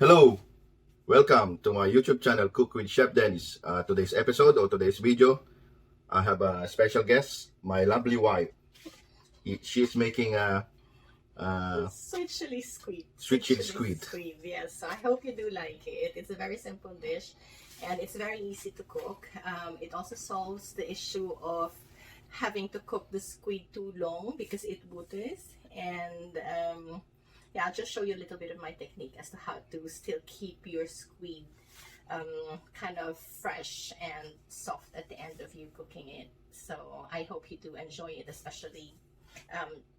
Hello, welcome to my YouTube channel, Cook with Chef Dennis. Today's episode or today's video, I have a special guest, my lovely wife. She's making a Sweet chili squid. sweet chili squid. Yes, I hope you do like it. It's a very simple dish and it's very easy to cook. It also solves the issue of having to cook the squid too long because it buttes. And yeah, I'll just show you a little bit of my technique as to how to still keep your squid kind of fresh and soft at the end of you cooking it. So I hope you do enjoy it, especially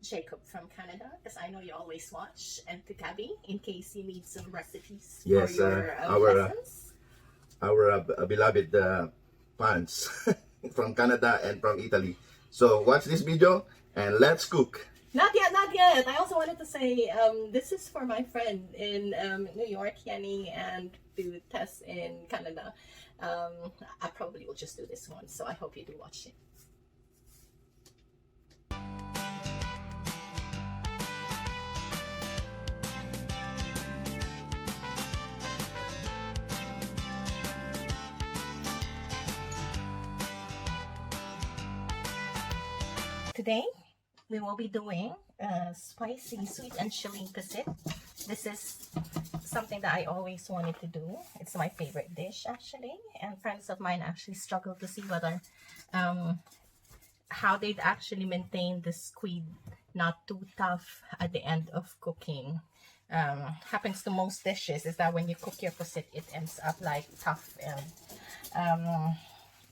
Jacob from Canada, because I know you always watch, and to Gabby in case you need some recipes for Yes, your lessons. our beloved fans from Canada and from Italy. So watch this video and let's cook. Not yet, not yet. I also wanted to say this is for my friend in New York, Yanni, and to Tess in Canada. I probably will just do this one, so I hope you do watch it. Today, we will be doing spicy sweet and chili pasit. This is something that I always wanted to do. It's my favorite dish actually, and friends of mine actually struggle to see whether how they'd actually maintain the squid not too tough at the end of cooking. Happens to most dishes is that when you cook your pasit, it ends up like tough and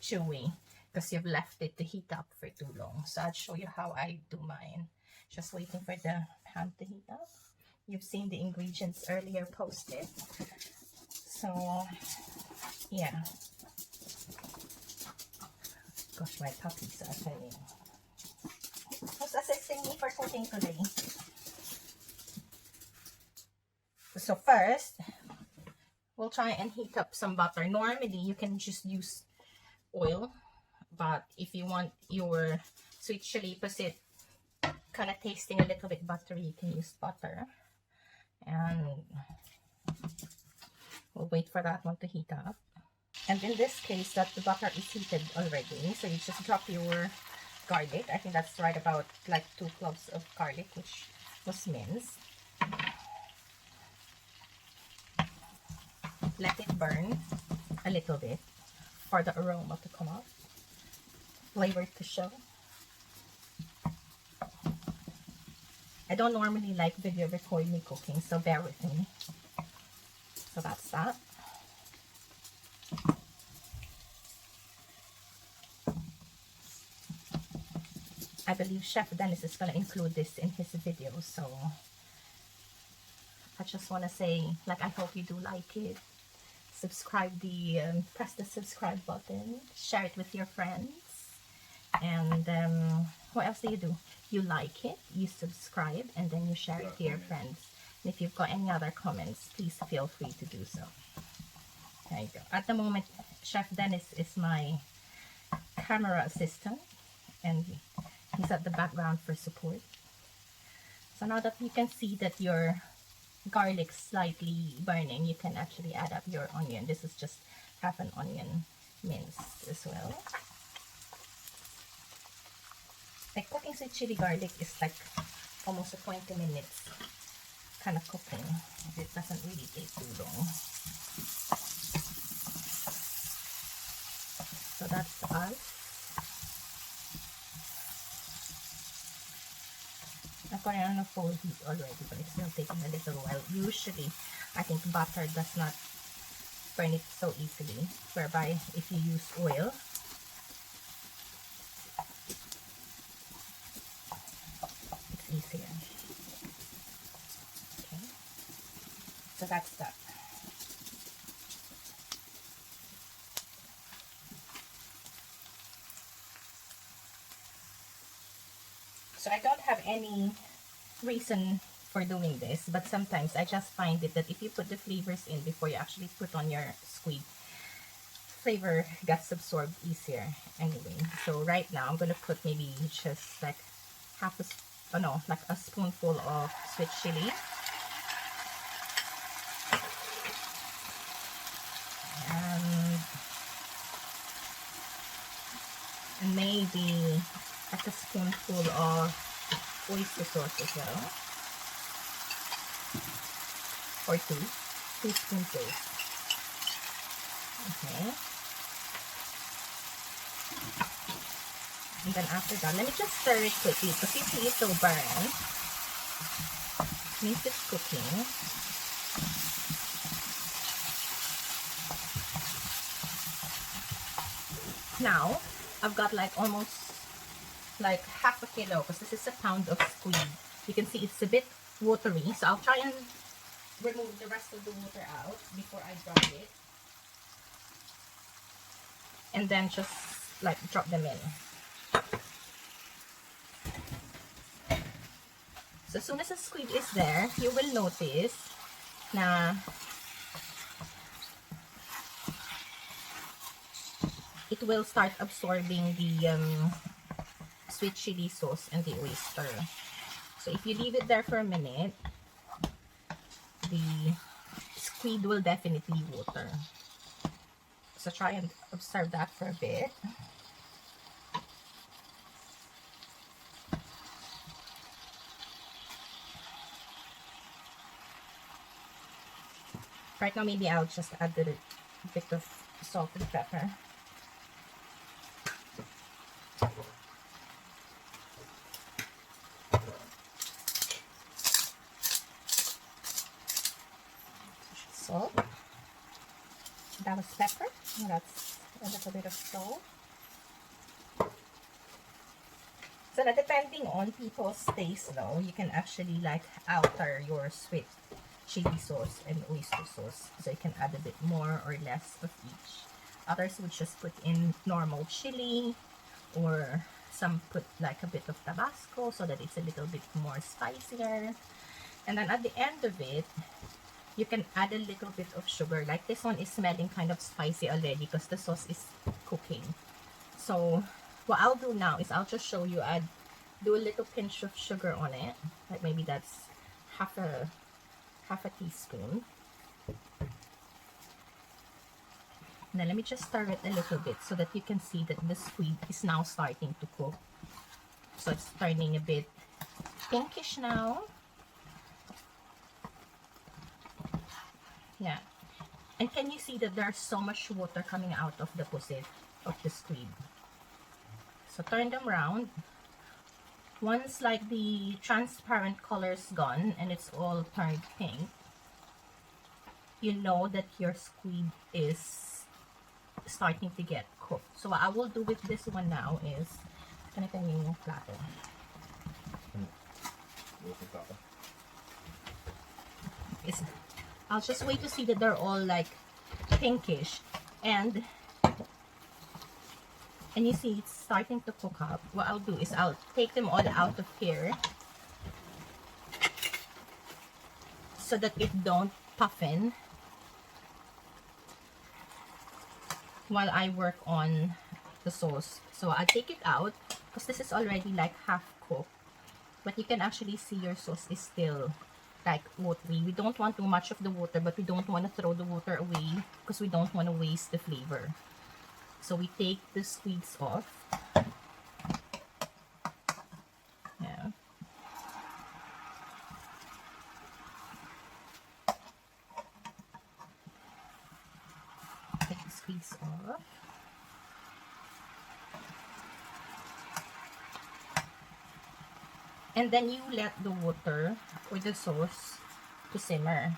chewy, because you've left it to heat up for too long. So I'll show you how I do mine. Just waiting for the pan to heat up. You've seen the ingredients earlier posted. So yeah. Gosh, my puppies are playing. Who's assisting me for cooking today? So first, we'll try and heat up some butter. Normally, you can just use oil, but if you want your sweet chili pasit kind of tasting a little bit buttery, you can use butter. And we'll wait for that one to heat up. And in this case, that the butter is heated already, so you just drop your garlic. I think that's right about like 2 cloves of garlic, which was minced. Let it burn a little bit for the aroma to come up, flavor to show. I don't normally like video record me cooking, so bear with me. So that's that. I believe Chef Dennis is going to include this in his video, so I just want to say, like, I hope you do like it. Subscribe press the subscribe button, share it with your friends, and what else do? You like it, you subscribe, and then you share it to your friends. And if you've got any other comments, please feel free to do so. There you go. At the moment, Chef Dennis is my camera assistant, and he's at the background for support. So now that you can see that your garlic slightly burning, you can actually add up your onion. This is just half an onion minced as well. Like cooking sweet chili garlic is like almost a 20 minutes kind of cooking. It doesn't really take too long. So that's us. I've got it on a full heat already, but it's still taking a little while. Usually, I think butter does not burn it so easily, whereby if you use oil, it's easier. Okay, so that's that. So I don't have any reason for doing this, but sometimes I just find it that if you put the flavors in before you actually put on your squid, flavor gets absorbed easier anyway. So right now I'm gonna put maybe just like like a spoonful of sweet chili. maybe like a spoonful of oyster sauce as well, or two spoonfuls. Okay. And then after that, let me just stir it quickly because you see it's so burnt. Means it's cooking. Now, I've got like almost like half a kilo because this is a pound of squid. You can see it's a bit watery, so I'll try and remove the rest of the water out before I drop it. And then just like drop them in. So as soon as the squid is there, you will notice na it will start absorbing the sweet chili sauce and the oyster. So if you leave it there for a minute, the squid will definitely water. So try and observe that for a bit. Right now, maybe I'll just add a bit of salt and pepper. Salt. That was pepper. That's a little bit of salt. So now, depending on people's taste though, you can actually like alter your sweet chili sauce and oyster sauce. So you can add a bit more or less of each. Others would just put in normal chili, or some put like a bit of Tabasco so that it's a little bit more spicier. And then at the end of it, you can add a little bit of sugar. Like this one is smelling kind of spicy already because the sauce is cooking. So what I'll do now is I'll just show you. Do a little pinch of sugar on it, like maybe that's half a teaspoon. Now let me just stir it a little bit so that you can see that the squid is now starting to cook. So it's turning a bit pinkish now. Yeah. And can you see that there's so much water coming out of the posset of the squid? So turn them around. Once like the transparent color is gone and it's all turned pink, you know that your squid is starting to get cooked. So what I will do with this one now is, ganito yung plato. I'll just wait to see that they're all like pinkish, and you see it's starting to cook up. What I'll do is I'll take them all out of here so that it don't puffin while I work on the sauce. So I'll take it out because this is already like half cooked, but you can actually see your sauce is still like watery. We don't want too much of the water, but we don't want to throw the water away because we don't want to waste the flavor. So we take the squids off. Yeah. Take the squids off. And then you let the water or the sauce to simmer.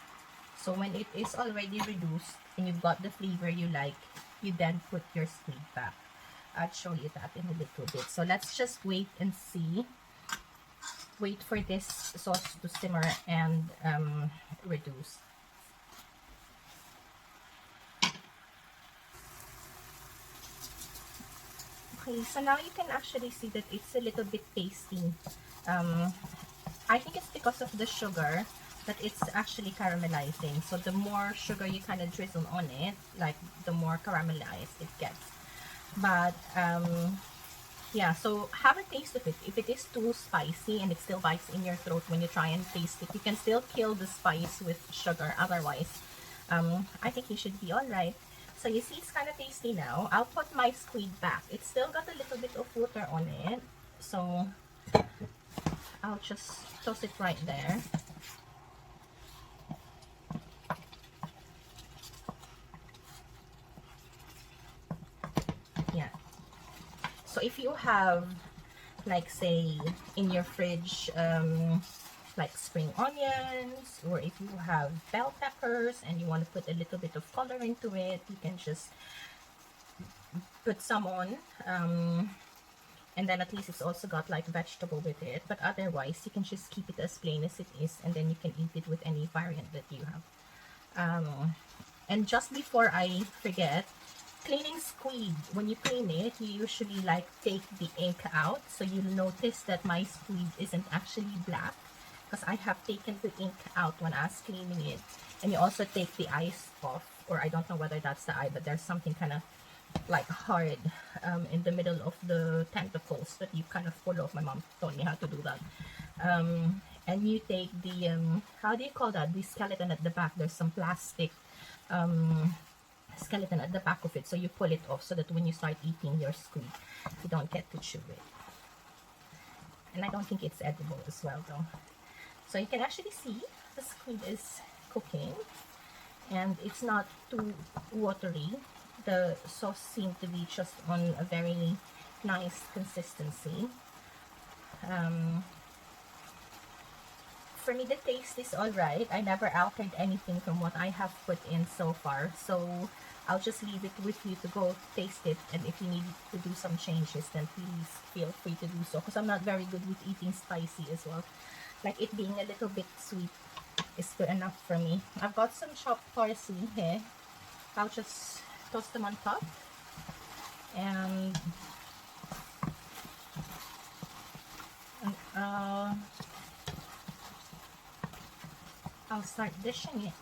So when it is already reduced and you've got the flavor you like, you then put your squid back. I'll show you that in a little bit. So let's just wait and see. Wait for this sauce to simmer and reduce. Okay, so now you can actually see that it's a little bit pasty. I think it's because of the sugar that it's actually caramelizing. So the more sugar you kind of drizzle on it, like the more caramelized it gets. But yeah, so have a taste of it. If it is too spicy and it still bites in your throat when you try and taste it, you can still kill the spice with sugar. Otherwise, I think you should be alright. So you see it's kind of tasty now. I'll put my squid back. It's still got a little bit of water on it. So I'll just toss it right there. Yeah. So if you have, like say, in your fridge, like spring onions, or if you have bell peppers and you want to put a little bit of color into it, you can just put some on, and then at least it's also got like vegetable with it. But otherwise you can just keep it as plain as it is, and then you can eat it with any variant that you have. And just before I forget, cleaning squid, when you clean it, you usually like take the ink out, so you'll notice that my squid isn't actually black because I have taken the ink out when I was cleaning it. And you also take the eyes off, or I don't know whether that's the eye, but there's something kind of like hard in the middle of the tentacles that you kind of pull off. My mom told me how to do that. And you take the how do you call that, the skeleton at the back. There's some plastic skeleton at the back of it, so you pull it off so that when you start eating your squid, you don't get to chew it. And I don't think it's edible as well though. So you can actually see the squid is cooking, and it's not too watery. The sauce seemed to be just on a very nice consistency. For me, the taste is alright. I never altered anything from what I have put in so far, so I'll just leave it with you to go taste it, and if you need to do some changes, then please feel free to do so, because I'm not very good with eating spicy as well. Like it being a little bit sweet is good enough for me. I've got some chopped parsley here. I'll just toss them on top, and I'll start dishing it.